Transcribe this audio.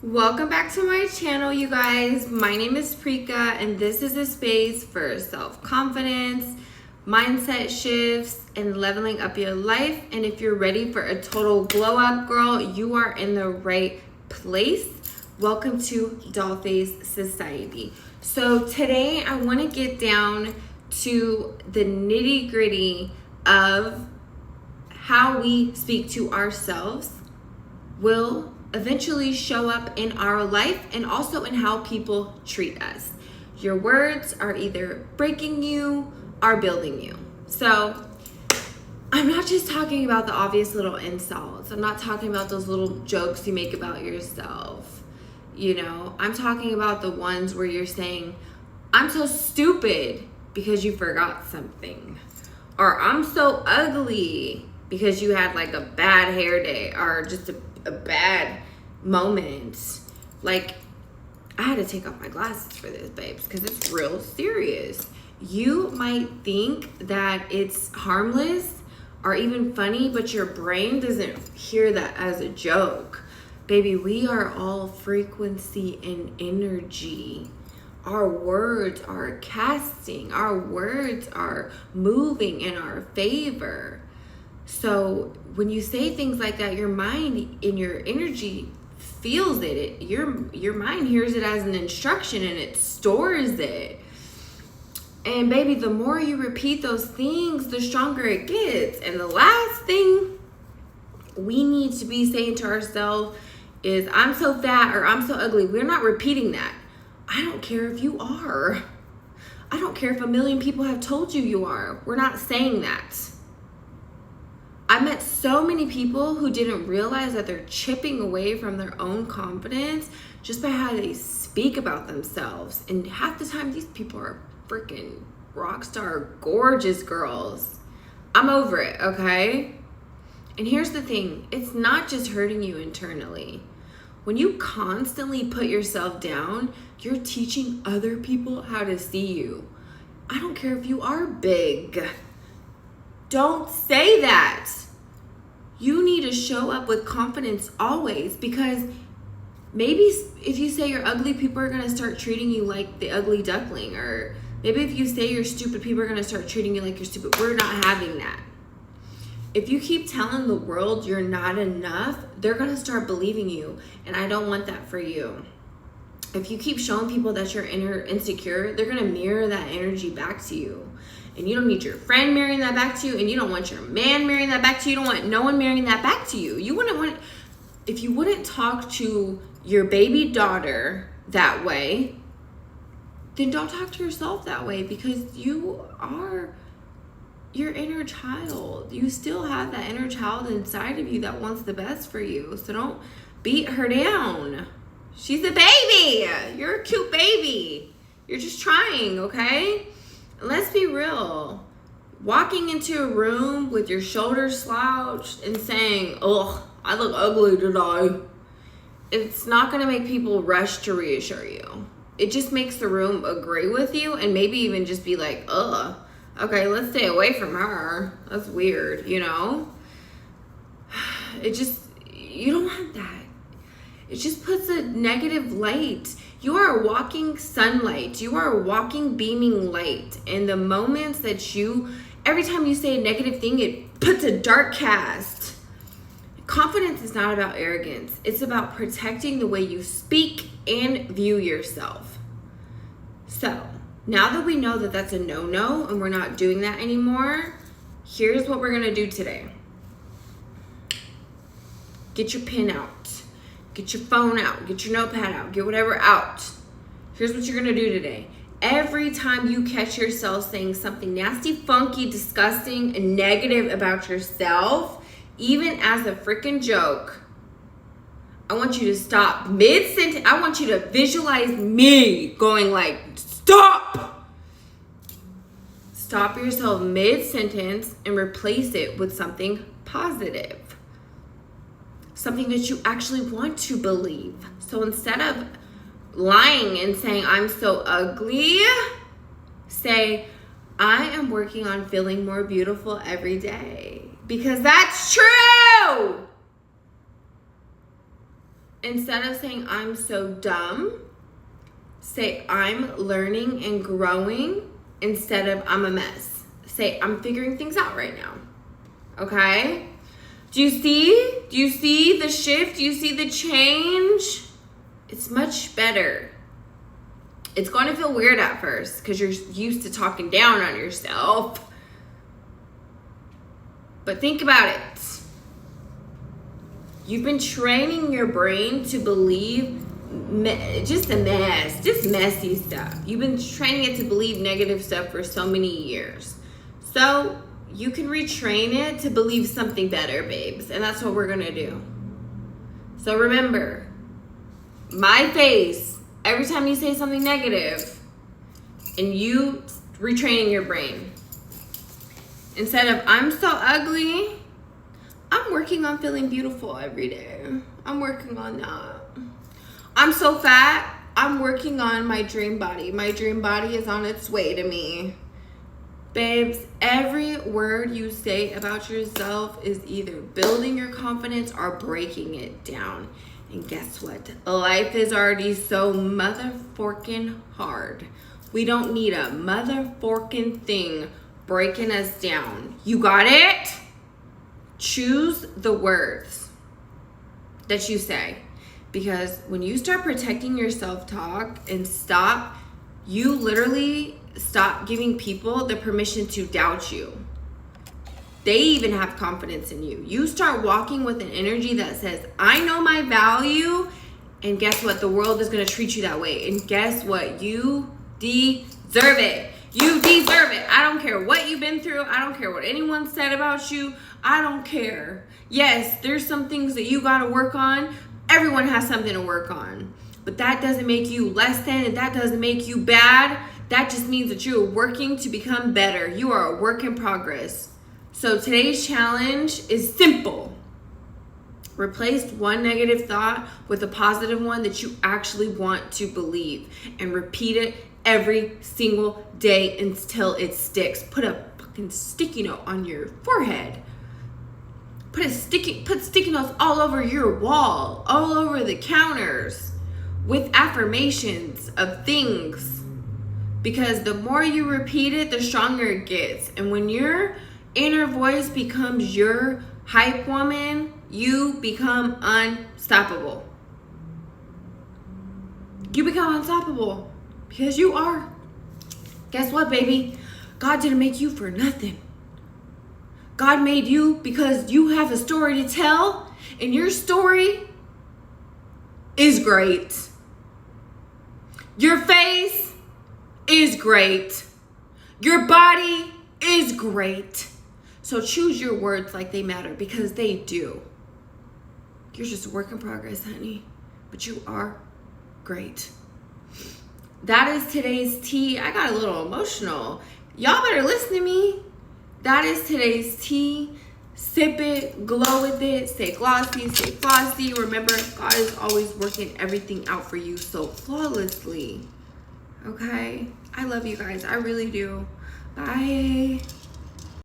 Welcome back to my channel, you guys. My name is Prika, and this is a space for self-confidence, mindset shifts, and leveling up your life. And if you're ready for a total glow up, girl, you are in the right place. Welcome to Dollface Society. So today I want to get down to the nitty-gritty of how we speak to ourselves will eventually show up in our life and also in how people treat us. Your words are either breaking you or building you. So I'm not just talking about the obvious little insults. I'm not talking about those little jokes you make about yourself. I'm talking about the ones where you're saying, I'm so stupid because you forgot something. Or I'm so ugly because you had like a bad hair day or just a bad moment. Like, I had to take off my glasses for this, babes, because it's real serious. You might think that it's harmless or even funny, but your brain doesn't hear that as a joke. Baby, we are all frequency and energy. Our words are casting. Our words are moving in our favor. So when you say things like that, your mind and your energy feels it. Your mind hears it as an instruction and it stores it. And baby, the more you repeat those things, the stronger it gets. And the last thing we need to be saying to ourselves is, I'm so fat or I'm so ugly. We're not repeating that. I don't care if you are. I don't care if 1 million people have told you are. We're not saying that. I met so many people who didn't realize that they're chipping away from their own confidence just by how they speak about themselves. And half the time, these people are freaking rock star, gorgeous girls. I'm over it, okay? And here's the thing. It's not just hurting you internally. When you constantly put yourself down, you're teaching other people how to see you. I don't care if you are big. Don't say that. You need to show up with confidence always, because maybe if you say you're ugly, people are going to start treating you like the ugly duckling. Or maybe if you say you're stupid, people are going to start treating you like you're stupid. We're not having that. If you keep telling the world you're not enough, they're going to start believing you. And I don't want that for you. If you keep showing people that you're insecure, they're going to mirror that energy back to you. And you don't need your friend marrying that back to you, and you don't want your man marrying that back to you. You don't want no one marrying that back to you. If you wouldn't talk to your baby daughter that way, then don't talk to yourself that way, because you are your inner child. You still have that inner child inside of you that wants the best for you. So don't beat her down. She's a baby. You're a cute baby. You're just trying, okay? Let's be real. Walking into a room with your shoulders slouched and saying, ugh, I look ugly today, it's not going to make people rush to reassure you. It just makes the room agree with you and maybe even just be like, ugh, okay, let's stay away from her. That's weird, you don't want that. It just puts a negative light. You are a walking sunlight. You are a walking beaming light. And the moments that every time you say a negative thing, it puts a dark cast. Confidence is not about arrogance. It's about protecting the way you speak and view yourself. So now that we know that that's a no-no and we're not doing that anymore, here's what we're going to do today. Get your pen out. Get your phone out, get your notepad out, get whatever out. Here's what you're gonna do today. Every time you catch yourself saying something nasty, funky, disgusting, and negative about yourself, even as a freaking joke, I want you to stop mid-sentence. I want you to visualize me going like, stop! Stop yourself mid-sentence and replace it with something positive. Something that you actually want to believe. So instead of lying and saying, I'm so ugly, say, I am working on feeling more beautiful every day. Because that's true. instead of saying I'm so dumb, say I'm learning and growing instead of I'm a mess. Say I'm figuring things out right now. Okay? Do you see the shift? Do you see the change? It's much better. It's going to feel weird at first because you're used to talking down on yourself. But think about it. You've been training your brain to believe just messy stuff. You've been training it to believe negative stuff for so many years. So you can retrain it to believe something better, babes. And that's what we're going to do. So remember, my face, every time you say something negative, and you retraining your brain. Instead of, I'm so ugly, I'm working on feeling beautiful every day. I'm working on that. I'm so fat, I'm working on my dream body. My dream body is on its way to me. Babes, every word you say about yourself is either building your confidence or breaking it down. And guess what? Life is already so motherforking hard. We don't need a motherforking thing breaking us down. You got it? Choose the words that you say. Because when you start protecting your self-talk and you literally stop giving people the permission to doubt you. They even have confidence in you. You start walking with an energy that says, I know my value, and guess what? The world is going to treat you that way. And guess what? You deserve it. You deserve it. I don't care what you've been through. I don't care what anyone said about you. I don't care. Yes, there's some things that you got to work on. Everyone has something to work on. But that doesn't make you less than, and that doesn't make you bad. That just means that you are working to become better. You are a work in progress. So today's challenge is simple. Replace one negative thought with a positive one that you actually want to believe, and repeat it every single day until it sticks. Put a fucking sticky note on your forehead. Put sticky notes all over your wall, all over the counters, with affirmations of things. Because the more you repeat it, the stronger it gets. And when your inner voice becomes your hype woman, you become unstoppable. You become unstoppable because you are. Guess what, baby? God didn't make you for nothing. God made you because you have a story to tell, and your story is great. Your face is great. Your body is great. So choose your words like they matter, because they do. You're just a work in progress, honey, but you are great. That is today's tea. I got a little emotional. Y'all better listen to me. That is today's tea. Sip it, glow with it, stay glossy, stay flossy. Remember, God is always working everything out for you so flawlessly. Okay? I love you guys. I really do. Bye.